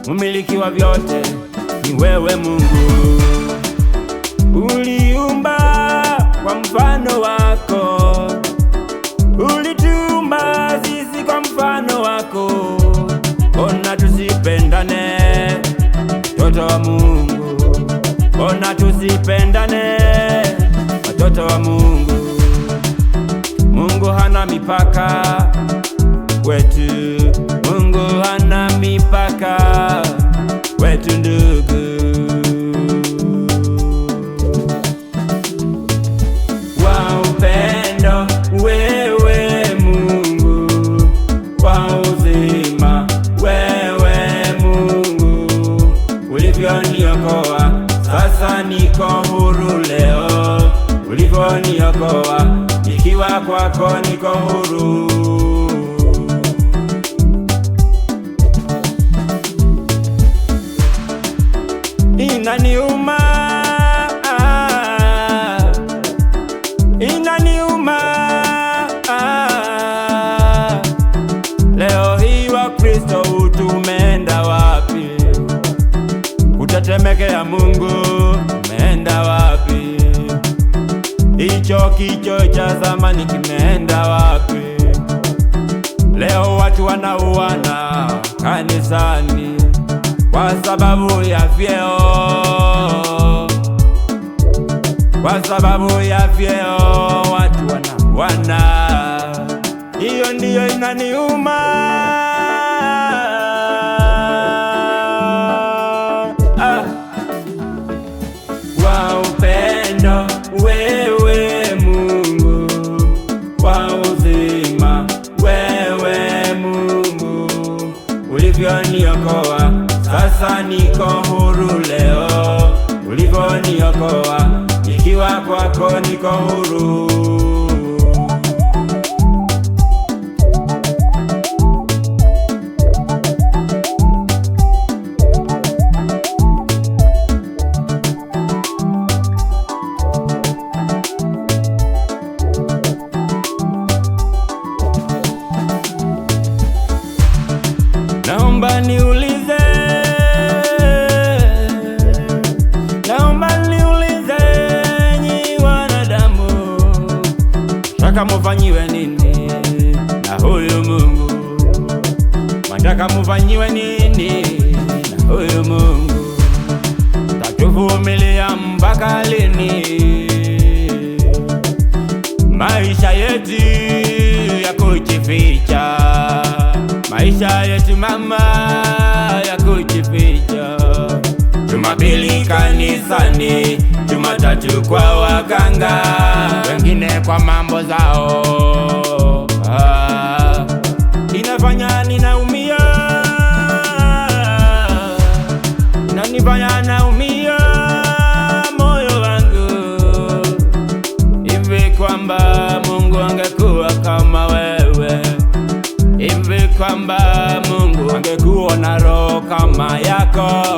Mmiliki wa vyote ni wewe Mungu. Uliumba kwa mfano wako, ulituumba sisi kwa mfano wako. Ona tusipendane, watoto wa Mungu. Ona tusipendane, watoto wa Mungu. Mungu hana mipaka wetu, Mungu hana mipaka wetu ndugu. Wa upendo wewe Mungu, wa uzima wewe Mungu. Ulivyoniokoa sasa niko huru leo, ulivyoniokoa nikiwa kwako niko huru. Inaniuma, inaniuma. Leo hii Wakristo tumeenda wapi? Kutetemekea Mungu, umeenda wapi? Hicho kicho cha zamani kimeenda wapi? Leo watu wanauana kanisani kwa sababu ya vyeo, kwa sababu ya vyeo watu wanauana. Hiyo ndiyo inaniuma. Wa upendo wewe Mungu, wa uzima wewe Mungu. Ulivyoniokoa sasa niko huru leo, ulivyoniokoa nikiwa kwako niko huru. Naomba niulize, naomba niulize nyi wanadamu, nataka mufanyiwe nini na huyu Mungu? Nataka mufanyiwe nini na huyu Mungu? Tatuvumilia mpaka lini? Maisha yetu ya kujificha, maisha yetu mama ya kujificha. Jumapili kanisani, Jumatatu kwa waganga, wengine kwa mambo zao. Inafanya ninaumia, inanifanya naumia moyo wangu, hivi kwamba Mungu angekuwa kama wewe, hivi kwamba Mungu angekuwa na roho kama yako.